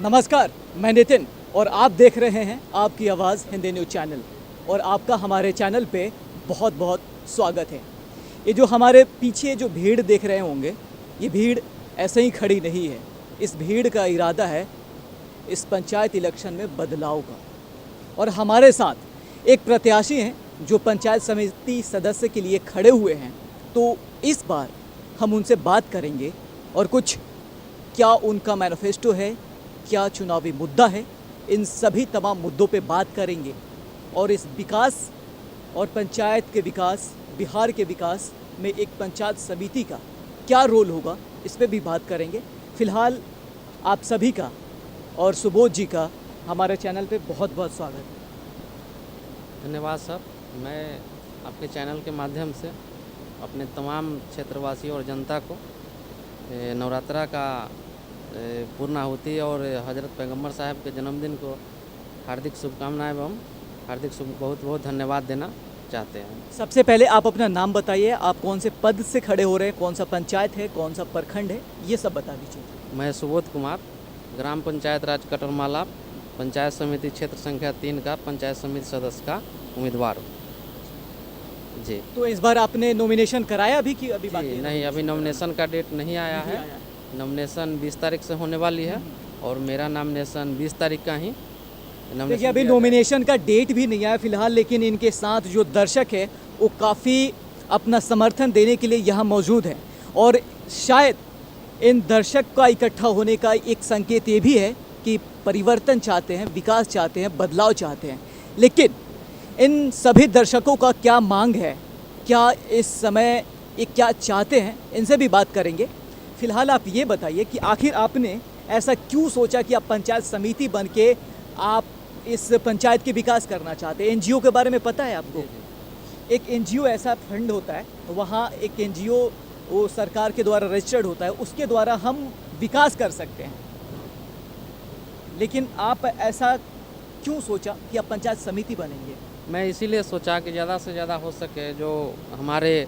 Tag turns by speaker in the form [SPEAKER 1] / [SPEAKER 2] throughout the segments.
[SPEAKER 1] नमस्कार, मैं नितिन और आप देख रहे हैं आपकी आवाज़ हिंदी न्यूज़ चैनल और आपका हमारे चैनल पे बहुत बहुत स्वागत है। ये जो हमारे पीछे जो भीड़ देख रहे होंगे, ये भीड़ ऐसे ही खड़ी नहीं है। इस भीड़ का इरादा है इस पंचायत इलेक्शन में बदलाव का। और हमारे साथ एक प्रत्याशी हैं जो पंचायत समिति सदस्य के लिए खड़े हुए हैं। तो इस बार हम उनसे बात करेंगे और कुछ क्या उनका मैनिफेस्टो है, क्या चुनावी मुद्दा है, इन सभी तमाम मुद्दों पे बात करेंगे और इस विकास और पंचायत के विकास, बिहार के विकास में एक पंचायत समिति का क्या रोल होगा, इस पे भी बात करेंगे। फ़िलहाल आप सभी का और सुबोध जी का हमारे चैनल पे बहुत बहुत स्वागत है।
[SPEAKER 2] धन्यवाद सर। मैं आपके चैनल के माध्यम से अपने तमाम क्षेत्रवासियों और जनता को नवरात्रा का पूर्णाहुति और हज़रत पैगंबर साहब के जन्मदिन को हार्दिक शुभकामनाएं एवं बहुत बहुत धन्यवाद देना चाहते हैं।
[SPEAKER 1] सबसे पहले आप अपना नाम बताइए, आप कौन से पद से खड़े हो रहे हैं, कौन सा पंचायत है, कौन सा प्रखंड है, ये सब बता दीजिए।
[SPEAKER 2] मैं सुबोध कुमार, ग्राम पंचायत राज कटरमाला, पंचायत समिति क्षेत्र संख्या 3 का पंचायत समिति सदस्य का उम्मीदवार हूँ जी।
[SPEAKER 1] तो इस बार आपने नॉमिनेशन कराया अभी कि अभी बाकी है?
[SPEAKER 2] नहीं, अभी नॉमिनेशन का डेट नहीं आया है। नॉमिनेशन 20 तारीख से होने वाली है और मेरा नॉमिनेशन 20 तारीख का ही
[SPEAKER 1] देखिए अभी नॉमिनेशन का डेट भी नहीं आया फिलहाल, लेकिन इनके साथ जो दर्शक है वो काफ़ी अपना समर्थन देने के लिए यहाँ मौजूद हैं और शायद इन दर्शक का इकट्ठा होने का एक संकेत ये भी है कि परिवर्तन चाहते हैं, विकास चाहते हैं, बदलाव चाहते हैं। लेकिन इन सभी दर्शकों का क्या मांग है, क्या इस समय ये क्या चाहते हैं, इनसे भी बात करेंगे। फिलहाल आप ये बताइए कि आखिर आपने ऐसा क्यों सोचा कि आप पंचायत समिति बन के आप इस पंचायत के विकास करना चाहते हैं। एनजीओ के बारे में पता है आपको? एक एनजीओ ऐसा फंड होता है, वहाँ एक एनजीओ वो सरकार के द्वारा रजिस्टर्ड होता है, उसके द्वारा हम विकास कर सकते हैं। लेकिन आप ऐसा क्यों सोचा कि आप पंचायत समिति बनेंगे?
[SPEAKER 2] मैं इसीलिए सोचा कि ज़्यादा से ज़्यादा हो सके जो हमारे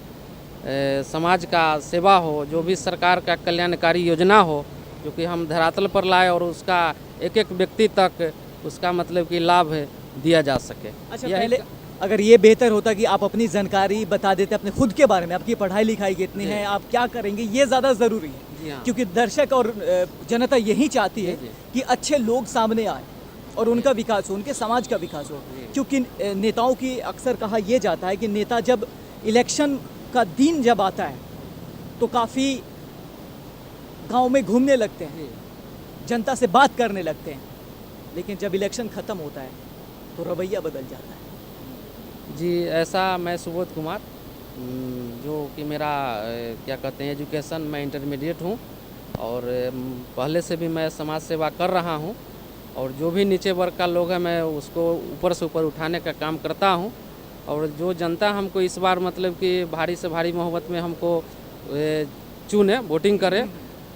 [SPEAKER 2] समाज का सेवा हो, जो भी सरकार का कल्याणकारी योजना हो, जो कि हम धरातल पर लाए और उसका एक एक व्यक्ति तक उसका मतलब कि लाभ दिया जा सके।
[SPEAKER 1] अच्छा, पहले अगर ये बेहतर होता कि आप अपनी जानकारी बता देते अपने खुद के बारे में, आपकी पढ़ाई लिखाई कितनी है, आप क्या करेंगे, ये ज़्यादा ज़रूरी है।
[SPEAKER 2] हाँ।
[SPEAKER 1] क्योंकि दर्शक और जनता यही चाहती है कि अच्छे लोग सामने आए और उनका विकास हो, उनके समाज का विकास हो। क्योंकि नेताओं की अक्सर कहा यह जाता है कि नेता जब इलेक्शन का दिन जब आता है तो काफ़ी गांव में घूमने लगते हैं, जनता से बात करने लगते हैं, लेकिन जब इलेक्शन ख़त्म होता है तो रवैया बदल जाता है।
[SPEAKER 2] जी, ऐसा मैं सुबोध कुमार, जो कि मेरा क्या कहते हैं एजुकेशन, मैं इंटरमीडिएट हूँ और पहले से भी मैं समाज सेवा कर रहा हूँ और जो भी नीचे वर्ग का लोग है मैं उसको ऊपर से ऊपर उठाने का काम करता हूँ। और जो जनता हमको इस बार मतलब कि भारी से भारी मोहब्बत में हमको चुने, वोटिंग करे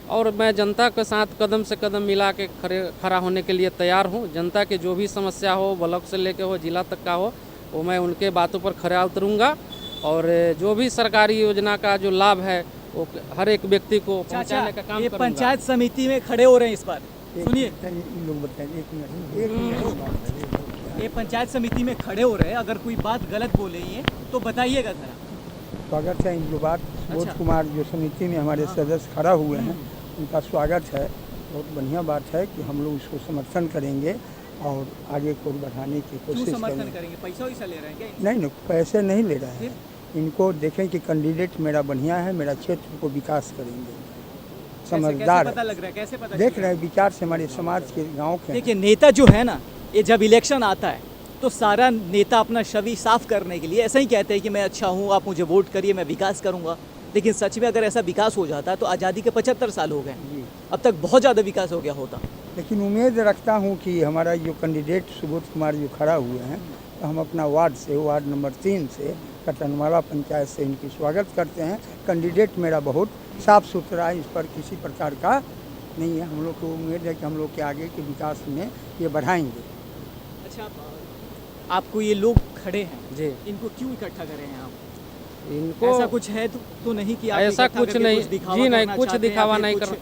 [SPEAKER 2] और मैं जनता के साथ कदम से कदम मिला के खड़ा होने के लिए तैयार हूँ। जनता के जो भी समस्या हो, ब्लॉक से लेके हो, जिला तक का हो, वो मैं उनके बातों पर खरा उतरूँगा और जो भी सरकारी योजना का जो लाभ है वो हर एक व्यक्ति को पहुँचाने का काम करूँगा।
[SPEAKER 1] पंचायत समिति में खड़े हो रहे हैं इस बार, सुनिए, ये पंचायत समिति में खड़े हो रहे हैं, अगर कोई बात गलत बोले हैं तो बताइएगा ज़रा।
[SPEAKER 3] स्वागत है इन बात सुबोध कुमार जो समिति में हमारे सदस्य खड़ा हुए हैं, उनका स्वागत है। बहुत बढ़िया बात है कि हम लोग इसको समर्थन करेंगे और आगे को बढ़ाने की कोशिश
[SPEAKER 1] करेंगे। पैसा वैसा ले रहे हैं क्या?
[SPEAKER 3] नहीं, पैसे नहीं ले रहे हैं। इनको देखें कि कैंडिडेट मेरा बढ़िया है, मेरा क्षेत्र को विकास करेंगे, समझदार।
[SPEAKER 1] कैसे पता लग रहा है, कैसे पता
[SPEAKER 3] देख रहे हैं विचार से हमारे समाज के गाँव के।
[SPEAKER 1] देखिए नेता जो है ना, ये जब इलेक्शन आता है तो सारा नेता अपना छवि साफ करने के लिए ऐसा ही कहते हैं कि मैं अच्छा हूँ, आप मुझे वोट करिए, मैं विकास करूँगा। लेकिन सच में अगर ऐसा विकास हो जाता है तो आज़ादी के 75 साल हो गए, अब तक बहुत ज़्यादा विकास हो गया होता।
[SPEAKER 3] लेकिन उम्मीद रखता हूँ कि हमारा जो कैंडिडेट सुबोध कुमार जो खड़ा हुए हैं, तो हम अपना वार्ड नंबर 3 से कटनवाला पंचायत से इनकी स्वागत करते हैं। कैंडिडेट मेरा बहुत साफ़ सुथरा है, इस पर किसी प्रकार का नहीं है। हम लोग को उम्मीद है कि हम लोग के आगे के विकास में ये बढ़ाएंगे।
[SPEAKER 1] अच्छा, आपको ये लोग खड़े हैं
[SPEAKER 2] जी,
[SPEAKER 1] इनको क्यों इकट्ठा करें हैं आप?
[SPEAKER 2] इनको
[SPEAKER 1] ऐसा कुछ है तो नहीं कि आप
[SPEAKER 2] ऐसा कुछ नहीं जी, नहीं कुछ दिखावा नहीं कर।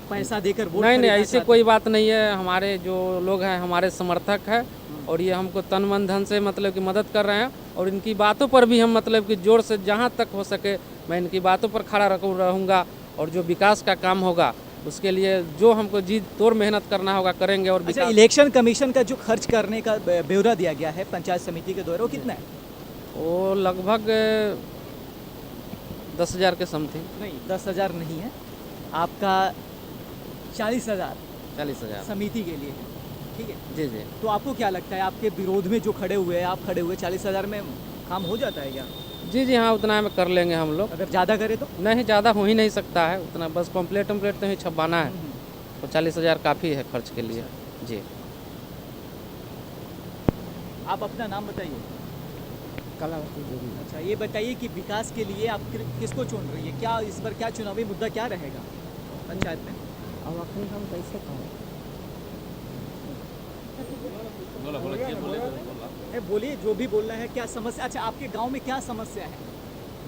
[SPEAKER 1] पैसा देकर वोट
[SPEAKER 2] नहीं
[SPEAKER 1] खरीदना
[SPEAKER 2] ऐसी
[SPEAKER 1] चाहते
[SPEAKER 2] कोई बात नहीं है। हमारे जो लोग हैं हमारे समर्थक है और ये हमको तन मन धन से मतलब कि मदद कर रहे हैं और इनकी बातों पर भी हम मतलब कि जोर से जहाँ तक हो सके मैं इनकी बातों पर खड़ा रहूँगा और जो विकास का काम होगा उसके लिए जो हमको जी तोड़ मेहनत करना होगा करेंगे। और
[SPEAKER 1] अच्छा,
[SPEAKER 2] विकास
[SPEAKER 1] इलेक्शन कमीशन का जो खर्च करने का ब्यौरा दिया गया है पंचायत समिति के द्वारा वो कितना है?
[SPEAKER 2] वो लगभग 10,000 के समथिंग।
[SPEAKER 1] नहीं, 10,000 नहीं है आपका, 40,000
[SPEAKER 2] 40,000।
[SPEAKER 1] समिति के लिए है, ठीक है।
[SPEAKER 2] जी जी।
[SPEAKER 1] तो आपको क्या लगता है आपके विरोध में जो खड़े हुए हैं, आप खड़े हुए 40,000 में काम हो जाता है क्या?
[SPEAKER 2] जी जी हाँ, उतना में कर लेंगे हम लोग।
[SPEAKER 1] अगर ज़्यादा करे तो?
[SPEAKER 2] नहीं, ज़्यादा हो ही नहीं सकता है उतना, बस पम्पलेट तो ही छपवाना है तो 40,000 काफ़ी है खर्च के लिए। जी।
[SPEAKER 1] आप अपना नाम बताइए।
[SPEAKER 4] कलावती देवी।
[SPEAKER 1] अच्छा, ये बताइए कि विकास के लिए आप किसको चुन रही है? क्या इस बार क्या चुनावी मुद्दा क्या रहेगा पंचायत में?
[SPEAKER 4] अब अखनी हम कैसे कहें?
[SPEAKER 1] बोलिए, जो भी बोलना है। क्या समस्या? अच्छा, आपके गांव में क्या समस्या है?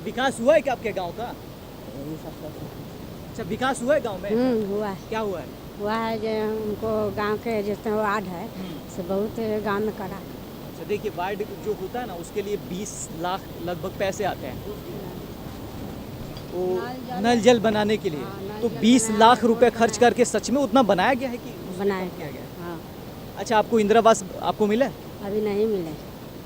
[SPEAKER 1] विकास हुआ है क्या आपके गांव का?
[SPEAKER 4] यही सब कुछ।
[SPEAKER 1] अच्छा, विकास हुआ है गांव में?
[SPEAKER 4] हुआ है।
[SPEAKER 1] क्या हुआ है?
[SPEAKER 4] हुआ है जो हमको गांव के जितने वार्ड है से बहुत गांव में करा।
[SPEAKER 1] अच्छा, देखिए, वार्ड जो होता है ना उसके लिए 20 लाख लगभग पैसे आते हैं वो नल जल बनाने के लिए।
[SPEAKER 4] नल
[SPEAKER 1] तो
[SPEAKER 4] जल
[SPEAKER 1] 20
[SPEAKER 4] बनाया
[SPEAKER 1] लाख
[SPEAKER 4] है,
[SPEAKER 1] रुपए
[SPEAKER 4] रोड
[SPEAKER 1] खर्च करके सच में उतना बनाया गया है कि
[SPEAKER 4] बनाया
[SPEAKER 1] किया गया है?
[SPEAKER 4] हाँ,
[SPEAKER 1] अच्छा, आपको इंदिरा आवास आपको मिला है?
[SPEAKER 4] अभी नहीं मिले।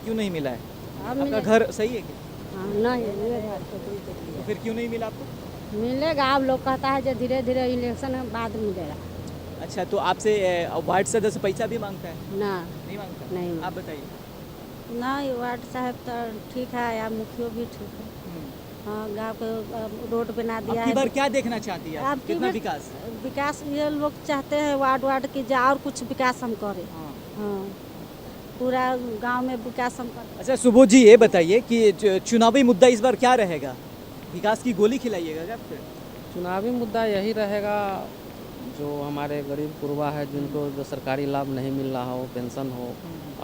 [SPEAKER 1] क्यों नहीं मिला है?
[SPEAKER 4] अब
[SPEAKER 1] आपका
[SPEAKER 4] मिले।
[SPEAKER 1] घर सही है क्या?
[SPEAKER 4] हाँ, नहीं मिले घर पे
[SPEAKER 1] तो फिर क्यों नहीं मिला आपको?
[SPEAKER 4] मिलेगा। अब लोग कहता है जो धीरे धीरे इलेक्शन के बाद मिलेगा।
[SPEAKER 1] अच्छा, तो आपसे वार्ड सदस्य पैसा भी मांगता है?
[SPEAKER 4] ना,
[SPEAKER 1] नहीं मांगता?
[SPEAKER 4] नहीं।
[SPEAKER 1] आप बताइए।
[SPEAKER 4] नहीं, वार्ड साहब तो ठीक है या मुखिया भी ठीक है। हाँ, गाँव के रोड बना दिया
[SPEAKER 1] आपकी
[SPEAKER 4] है।
[SPEAKER 1] बार क्या देखना चाहती है आप?
[SPEAKER 4] आपकी
[SPEAKER 1] कितना
[SPEAKER 4] बार-
[SPEAKER 1] विकास?
[SPEAKER 4] विकास ये लोग चाहते हैं वार्ड की जा और कुछ विकास हम करें।
[SPEAKER 1] हाँ।
[SPEAKER 4] हाँ, पूरा गांव में विकास हम करें।
[SPEAKER 1] अच्छा, सुबोध जी, ये बताइए कि चुनावी मुद्दा इस बार क्या रहेगा? विकास की गोली खिलाइएगा क्या फिर?
[SPEAKER 2] चुनावी मुद्दा यही रहेगा जो हमारे गरीब कुरबा है जिनको जो सरकारी लाभ नहीं मिल रहा हो, पेंशन हो,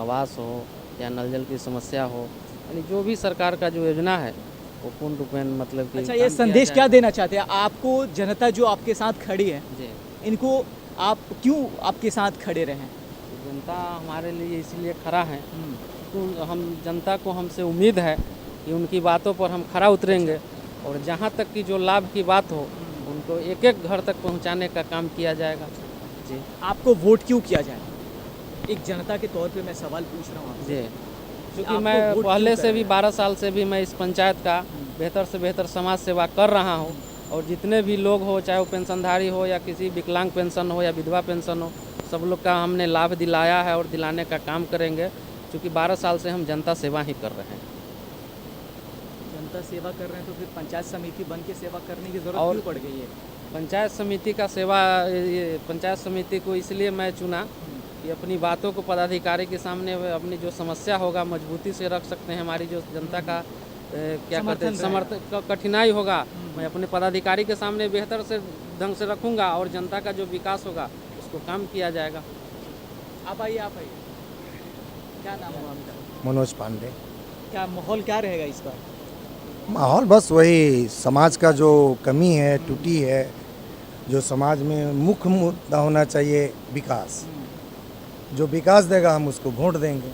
[SPEAKER 2] आवास हो या नल जल की समस्या हो, यानी जो भी सरकार का जो योजना है वो पूर्ण रूपेण मतलब कि
[SPEAKER 1] अच्छा,
[SPEAKER 2] काम
[SPEAKER 1] ये
[SPEAKER 2] किया
[SPEAKER 1] संदेश
[SPEAKER 2] जाए।
[SPEAKER 1] क्या देना चाहते हैं आपको? जनता जो आपके साथ खड़ी है,
[SPEAKER 2] जी।
[SPEAKER 1] इनको आप क्यों आपके साथ खड़े रहें?
[SPEAKER 2] जनता हमारे लिए इसलिए खड़ा है क्योंकि हम जनता को हमसे उम्मीद है कि उनकी बातों पर हम खरा उतरेंगे और जहाँ तक की जो लाभ की बात हो उनको एक एक घर तक पहुँचाने का काम किया जाएगा। जी
[SPEAKER 1] आपको वोट क्यों किया जाए? एक जनता के तौर पे मैं सवाल पूछ रहा हूँ आपसे।
[SPEAKER 2] जी, क्योंकि
[SPEAKER 1] आपको
[SPEAKER 2] मैं
[SPEAKER 1] वोट
[SPEAKER 2] पहले
[SPEAKER 1] क्यों
[SPEAKER 2] से
[SPEAKER 1] कर
[SPEAKER 2] भी
[SPEAKER 1] रहे
[SPEAKER 2] 12 साल से भी मैं इस पंचायत का बेहतर से बेहतर समाज सेवा कर रहा हूँ और जितने भी लोग हो, चाहे वो पेंशनधारी हो या किसी विकलांग पेंशन हो या विधवा पेंशन हो, सब लोग का हमने लाभ दिलाया है और दिलाने का काम करेंगे क्योंकि 12 साल से हम जनता सेवा ही कर रहे हैं।
[SPEAKER 1] जनता सेवा कर रहे हैं तो फिर पंचायत समिति बन के सेवा करने की जरूरत
[SPEAKER 2] और-
[SPEAKER 1] क्यों पड़ गई है?
[SPEAKER 2] पंचायत समिति का सेवा, ये पंचायत समिति को इसलिए मैं चुना कि अपनी बातों को पदाधिकारी के सामने अपनी जो समस्या होगा मजबूती से रख सकते हैं। हमारी जो जनता का क्या कहते हैं
[SPEAKER 1] समर्थन
[SPEAKER 2] समर्थन कठिनाई होगा मैं अपने पदाधिकारी के सामने बेहतर से ढंग से रखूंगा और जनता का जो विकास होगा उसको काम किया जाएगा।
[SPEAKER 1] आप आइए, आप आइए। क्या नाम है आपका?
[SPEAKER 5] मनोज पांडे।
[SPEAKER 1] क्या माहौल क्या रहेगा इस बार?
[SPEAKER 5] माहौल बस वही समाज का जो कमी है, टूटी है, जो समाज में मुख्य मुद्दा होना चाहिए विकास। जो विकास देगा हम उसको वोट देंगे।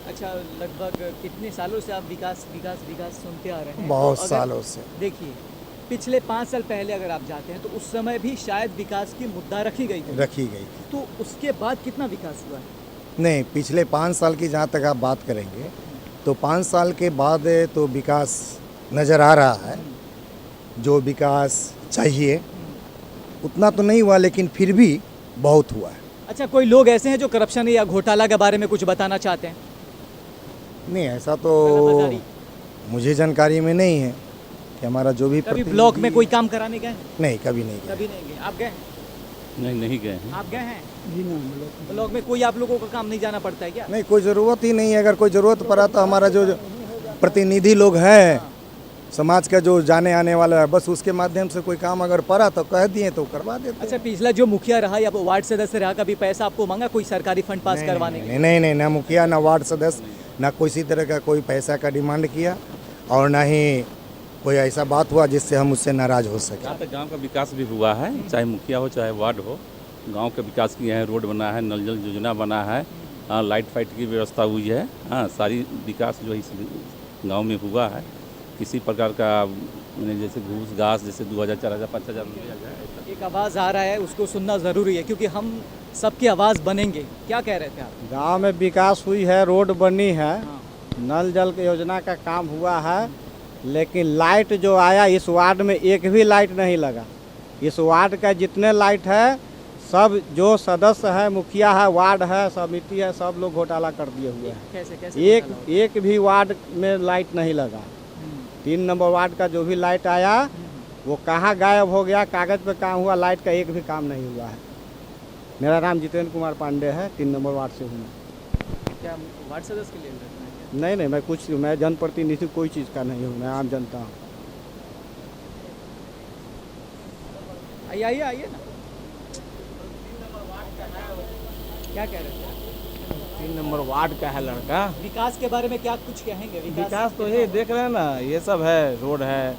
[SPEAKER 1] अच्छा, लगभग कितने सालों से आप विकास विकास विकास सुनते आ रहे हैं?
[SPEAKER 5] बहुत
[SPEAKER 1] तो अगर-
[SPEAKER 5] सालों से।
[SPEAKER 1] देखिए, पिछले 5 साल पहले अगर आप जाते हैं तो उस समय भी शायद विकास की मुद्दा रखी गई थी।
[SPEAKER 5] रखी गई थी।
[SPEAKER 1] तो उसके बाद कितना विकास हुआ है?
[SPEAKER 5] नहीं, पिछले 5 साल की जहाँ तक आप बात करेंगे तो 5 साल के बाद तो विकास नज़र आ रहा है। जो विकास चाहिए उतना तो नहीं हुआ लेकिन फिर भी बहुत हुआ है।
[SPEAKER 1] अच्छा, कोई लोग ऐसे हैं जो करप्शन या घोटाला के बारे में कुछ बताना चाहते हैं?
[SPEAKER 5] नहीं, ऐसा तो
[SPEAKER 1] कालाबाजारी?
[SPEAKER 5] मुझे जानकारी में नहीं है कि हमारा जो भी
[SPEAKER 1] कभी ब्लॉक में
[SPEAKER 5] प्रतिनिधि-
[SPEAKER 1] कोई काम कराने गए हैं?
[SPEAKER 5] नहीं, कभी नहीं गया।
[SPEAKER 1] कभी नहीं गए। आप गए हैं?
[SPEAKER 6] नहीं गए हैं।
[SPEAKER 1] आप गए हैं?
[SPEAKER 3] जी ना,
[SPEAKER 1] ब्लॉक में कोई आप लोगों का काम नहीं जाना पड़ता है क्या?
[SPEAKER 5] नहीं, कोई ज़रूरत ही नहीं है। अगर कोई ज़रूरत पड़ा तो हमारा जो प्रतिनिधि लोग हैं समाज का जो जाने आने वाला है बस उसके माध्यम से कोई काम अगर पड़ा तो कह दिए तो करवा देते हैं।
[SPEAKER 1] अच्छा, पिछला जो मुखिया रहा या वार्ड सदस्य रहा, कभी पैसा आपको मांगा कोई सरकारी फंड पास करवाने के लिए?
[SPEAKER 5] नहीं, ना मुखिया ना वार्ड सदस्य ना किसी तरह का कोई पैसा का डिमांड किया और ना ही कोई ऐसा बात हुआ जिससे हम उससे नाराज़ हो सके।
[SPEAKER 6] यहाँ तक गांव का विकास भी हुआ है, चाहे मुखिया हो चाहे वार्ड हो, गांव का विकास किए हैं, रोड बना है, नल जल योजना बना है, हाँ लाइट फाइट की व्यवस्था हुई है, हाँ सारी विकास जो है इस गांव में हुआ है। किसी प्रकार का मैंने जैसे घूस घास जैसे 2000 4000 5000 दिया जाए।
[SPEAKER 1] एक आवाज़ आ रहा है, उसको सुनना ज़रूरी है क्योंकि हम सबकी आवाज़ बनेंगे। क्या कह रहे थे आप?
[SPEAKER 7] गांव में विकास हुई है, रोड बनी है,
[SPEAKER 1] हाँ।
[SPEAKER 7] नल जल की योजना का काम हुआ है, लेकिन लाइट जो आया इस वार्ड में एक भी लाइट नहीं लगा। इस वार्ड का जितने लाइट है सब जो सदस्य है, मुखिया है, वार्ड है, समिति है, सब लोग घोटाला कर दिए हुए हैं।
[SPEAKER 1] कैसे कैसे घोटाला हुआ?
[SPEAKER 7] एक भी वार्ड में लाइट नहीं लगा। 3 नंबर वार्ड का जो भी लाइट आया वो कहाँ गायब हो गया, कागज़ पे काम हुआ, लाइट का एक भी काम नहीं हुआ है। मेरा नाम जितेंद्र कुमार पांडे है, 3 नंबर वार्ड से हूँ।
[SPEAKER 1] क्या वार्ड सदस्य के लिए लड़ रहे हैं क्या?
[SPEAKER 7] नहीं, मैं जनप्रतिनिधि कोई चीज़ का नहीं हूँ, मैं आम जनता हूँ।
[SPEAKER 1] आइए ना। क्या कह रहे थे?
[SPEAKER 8] 3 नंबर वार्ड का है लड़का।
[SPEAKER 1] विकास के बारे में क्या कुछ कहेंगे?
[SPEAKER 8] विकास तो ये देख रहे हैं ना, ये सब है, रोड है,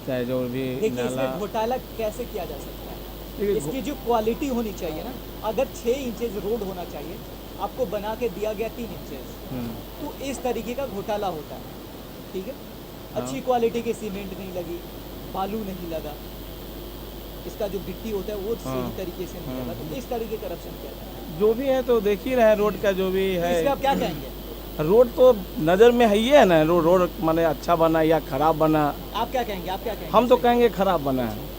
[SPEAKER 8] चाहे जो भी
[SPEAKER 1] देखिए,
[SPEAKER 8] नाला।
[SPEAKER 1] इसमें घोटाला कैसे किया जा सकता है?
[SPEAKER 8] देखिए,
[SPEAKER 1] इसकी जो क्वालिटी होनी चाहिए ना, अगर 6 इंचेस रोड होना चाहिए, आपको बना के दिया गया 3 इंचेस, तो इस तरीके का घोटाला होता है। ठीक है, अच्छी क्वालिटी की सीमेंट नहीं लगी, बालू नहीं लगा, इसका जो गिट्टी होता है वो सही तरीके से नहीं लगा, तो इस तरीके करप्शन किया जाता है।
[SPEAKER 8] जो भी है तो देख ही रहे हैं, रोड का जो भी है।
[SPEAKER 1] इसका आप क्या कहेंगे?
[SPEAKER 8] रोड तो नज़र में है ही है ना, रोड माने अच्छा बना या खराब बना।
[SPEAKER 1] आप क्या कहेंगे? आप क्या कहेंगे?
[SPEAKER 8] हम तो कहेंगे खराब बना है।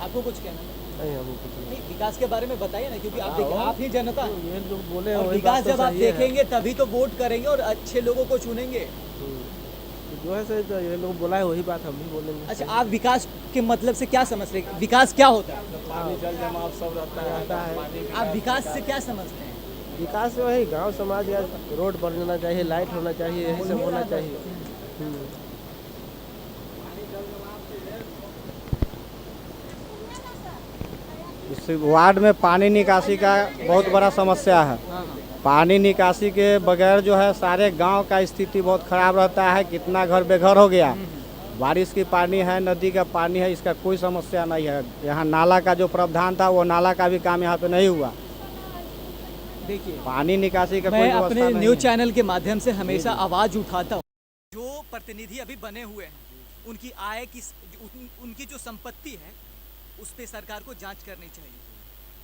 [SPEAKER 1] आपको कुछ कहना है?
[SPEAKER 8] नहीं, हम कुछ
[SPEAKER 1] नहीं, विकास के बारे में बताइए ना, क्योंकि आप देखिए, आप ही जनता हैं।
[SPEAKER 8] ये जो बोले
[SPEAKER 1] और
[SPEAKER 8] वही
[SPEAKER 1] विकास
[SPEAKER 8] बात तो
[SPEAKER 1] जब आप
[SPEAKER 8] सही है।
[SPEAKER 1] देखेंगे तभी तो वोट करेंगे और अच्छे लोगों को चुनेंगे।
[SPEAKER 8] जो है सही, तो ये लोग बोला है वही बात हम भी बोलेंगे।
[SPEAKER 1] अच्छा, आप विकास के मतलब से क्या समझ रहे हैं? विकास क्या होता है?
[SPEAKER 8] पानी जल जमाव सब रहता है।
[SPEAKER 1] आप विकास से क्या समझते हैं?
[SPEAKER 8] विकास में वही गांव समाज या रोड बनना चाहिए, लाइट होना चाहिए, यही सब होना चाहिए।
[SPEAKER 7] इस वार्ड में पानी निकासी का बहुत बड़ा समस्या है। पानी निकासी के बगैर जो है सारे गांव का स्थिति बहुत ख़राब रहता है। कितना घर बेघर हो गया। बारिश की पानी है, नदी का पानी है, इसका कोई समस्या नहीं है। यहाँ नाला का जो प्रावधान था वो नाला का भी काम यहाँ पे नहीं हुआ।
[SPEAKER 1] देखिए,
[SPEAKER 7] पानी निकासी का कोई
[SPEAKER 1] मैं
[SPEAKER 7] व्यवस्था
[SPEAKER 1] अपने
[SPEAKER 7] नहीं
[SPEAKER 1] न्यूज़
[SPEAKER 7] है।
[SPEAKER 1] चैनल के माध्यम से हमेशा आवाज़ उठाता हूँ। जो प्रतिनिधि अभी बने हुए हैं, उनकी आय की, उनकी जो संपत्ति है उस पर सरकार को जांच करनी चाहिए,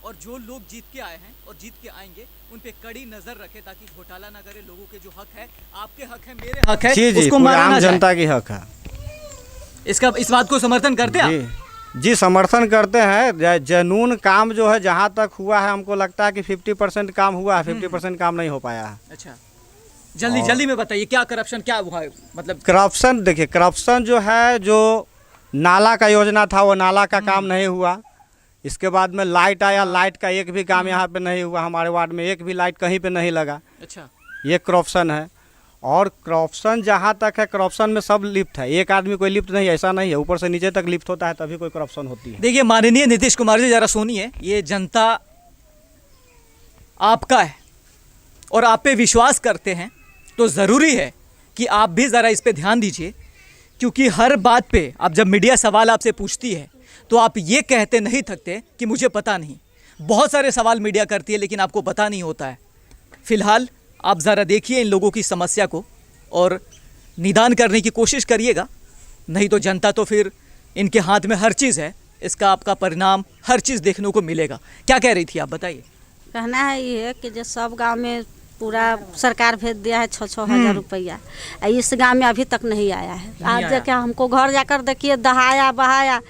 [SPEAKER 1] और जो लोग जीत के आए हैं और जीत के आएंगे उन पे कड़ी नजर रखे ताकि घोटाला ना करे। लोगों के जो हक है, आपके हक है, मेरे हक है,
[SPEAKER 7] जी,
[SPEAKER 1] उसको
[SPEAKER 7] पूरे
[SPEAKER 1] मारा
[SPEAKER 7] आम
[SPEAKER 1] ना जाए।
[SPEAKER 7] जनता की हक है।
[SPEAKER 1] इस बात को समर्थन करते हैं आप?
[SPEAKER 7] जी, समर्थन करते हैं। जनून काम जो है जहाँ तक हुआ है, हमको लगता है कि 50% काम हुआ है, 50% काम नहीं हो पाया है।
[SPEAKER 1] अच्छा, जल्दी में बताइए, क्या करप्शन क्या हुआ है? मतलब
[SPEAKER 7] करप्शन, देखिए करप्शन जो है, जो नाला का योजना था वो नाला का काम नहीं हुआ। इसके बाद में लाइट आया, लाइट का एक भी काम यहाँ पे नहीं हुआ। हमारे वार्ड में एक भी लाइट कहीं पे नहीं लगा।
[SPEAKER 1] अच्छा,
[SPEAKER 7] ये करप्शन है। और करप्शन जहाँ तक है, करप्शन में सब लिप्त है। एक आदमी कोई लिप्त नहीं, ऐसा नहीं है। ऊपर से नीचे तक लिप्त होता है तभी कोई करप्शन होती है।
[SPEAKER 1] देखिए माननीय नीतीश कुमार जी, जरा सुनिए। ये जनता आपका है और आप पे विश्वास करते हैं, तो ज़रूरी है कि आप भी ज़रा इस पे ध्यान दीजिए, क्योंकि हर बात पे आप जब मीडिया सवाल आपसे पूछती है तो आप ये कहते नहीं थकते कि मुझे पता नहीं। बहुत सारे सवाल मीडिया करती है लेकिन आपको पता नहीं होता है। फिलहाल आप ज़रा देखिए इन लोगों की समस्या को और निदान करने की कोशिश करिएगा, नहीं तो जनता तो फिर इनके हाथ में हर चीज़ है, इसका आपका परिणाम हर चीज़ देखने को मिलेगा। क्या कह रही थी आप, बताइए।
[SPEAKER 4] कहना है ये कि जो सब गांव में पूरा सरकार भेज दिया है 6-6 हज़ार रुपया, इस गांव में अभी तक नहीं आया है। आज देखिए, हमको घर जाकर देखिए, दहाया बहाया,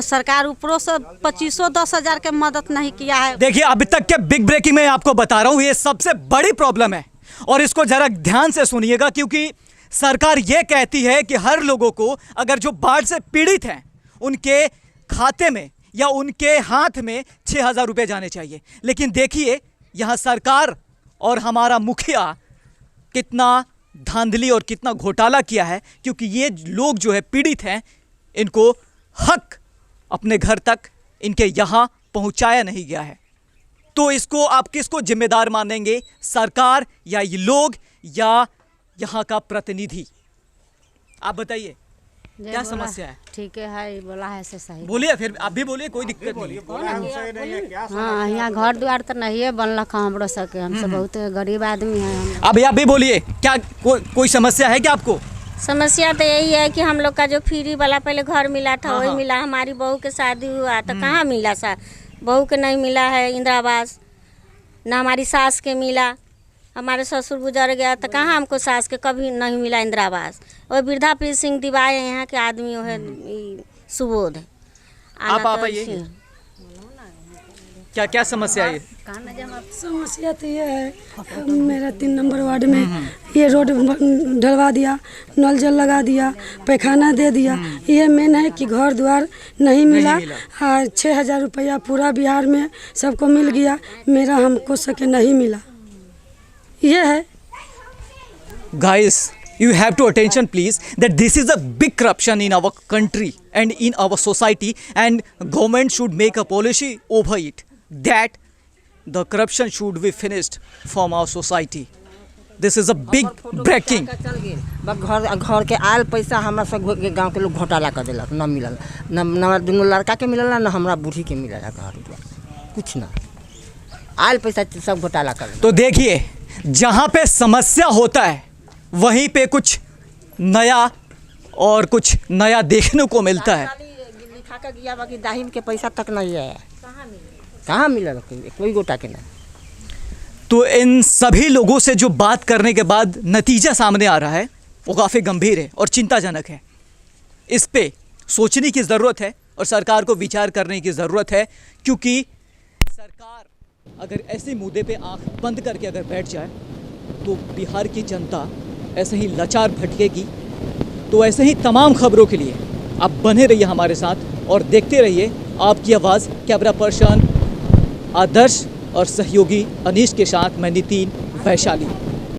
[SPEAKER 4] सरकार ऊपरों से 25-10 हज़ार के मदद नहीं किया है।
[SPEAKER 1] देखिए, अभी तक के बिग ब्रेकिंग में आपको बता रहा हूँ, ये सबसे बड़ी प्रॉब्लम है और इसको जरा ध्यान से सुनिएगा, क्योंकि सरकार ये कहती है कि हर लोगों को, अगर जो बाढ़ से पीड़ित हैं, उनके खाते में या उनके हाथ में 6,000 रुपये जाने चाहिए। लेकिन देखिए यहाँ सरकार और हमारा मुखिया कितना धांधली और कितना घोटाला किया है, क्योंकि ये लोग जो है पीड़ित हैं, इनको हक अपने घर तक इनके यहाँ पहुँचाया नहीं गया है। तो इसको आप किसको जिम्मेदार मानेंगे, सरकार या ये लोग या यहाँ का प्रतिनिधि? आप बताइए। क्या समस्या है?
[SPEAKER 4] ठीक है ये बोला है से सही।
[SPEAKER 1] बोलिए, फिर आप भी बोलिए, कोई दिक्कत नहीं है।
[SPEAKER 4] हाँ यहाँ घर द्वार तो नहीं है बनल हमरो सके, हम सब बहुत गरीब आदमी हैं।
[SPEAKER 1] अभी आप भी बोलिए, क्या कोई समस्या है क्या आपको?
[SPEAKER 4] समस्या तो यही है कि हम लोग का जो फ्री वाला पहले घर मिला था वही मिला, हमारी बहू के शादी हुआ तो कहाँ मिला सा, बहू के नहीं मिला है इंदिरा आवास, ना हमारी सास के मिला, हमारे ससुर गुजर गया तो कहाँ हमको सास के कभी नहीं मिला इंदिरा आवास। और वृद्धा पेंशन दिवाए यहाँ के आदमी है सुबोध।
[SPEAKER 1] आप आइए, क्या क्या समस्या है?
[SPEAKER 9] समस्या तो ये है, मेरा 3 नंबर वार्ड में ये रोड ढलवा दिया, नल जल लगा दिया, पैखाना दे दिया। ये मेन है कि घर द्वार नहीं मिला। 6,000 रुपया पूरा बिहार में सबको मिल गया, मेरा हमको सके नहीं मिला। ये है
[SPEAKER 1] Guys, you have to attention please that this is a big corruption in our country and in our society, and government should make a policy over it that the corruption should be finished from our society. This is a big breaking.
[SPEAKER 10] घर के oil पैसा हमरा सब गांव के लोग घोटाला कर दिलक, न मिलल, न दुनू लड़का के मिलल, न हमरा बूढ़ी के मिलल, घर कुछ ना आयल पैसा सब घोटाला कर।
[SPEAKER 1] तो देखिए, जहाँ पे समस्या होता है वहीं पे कुछ नया और कुछ नया देखने को मिलता है।
[SPEAKER 10] लिखा के गया बाकी दाहिम के पैसा तक नहीं आया, कहाँ मिलल कोई गोटा के ना।
[SPEAKER 1] तो इन सभी लोगों से जो बात करने के बाद नतीजा सामने आ रहा है वो काफ़ी गंभीर है और चिंताजनक है। इस पे सोचने की ज़रूरत है और सरकार को विचार करने की ज़रूरत है, क्योंकि सरकार अगर ऐसे मुद्दे पे आंख बंद करके अगर बैठ जाए तो बिहार की जनता ऐसे ही लाचार भटकेगी। तो ऐसे ही तमाम खबरों के लिए आप बने रहिए हमारे साथ और देखते रहिए आपकी आवाज़। कैमरा पर्सन आदर्श और सहयोगी अनीश के साथ मैं नितिन वैशाली।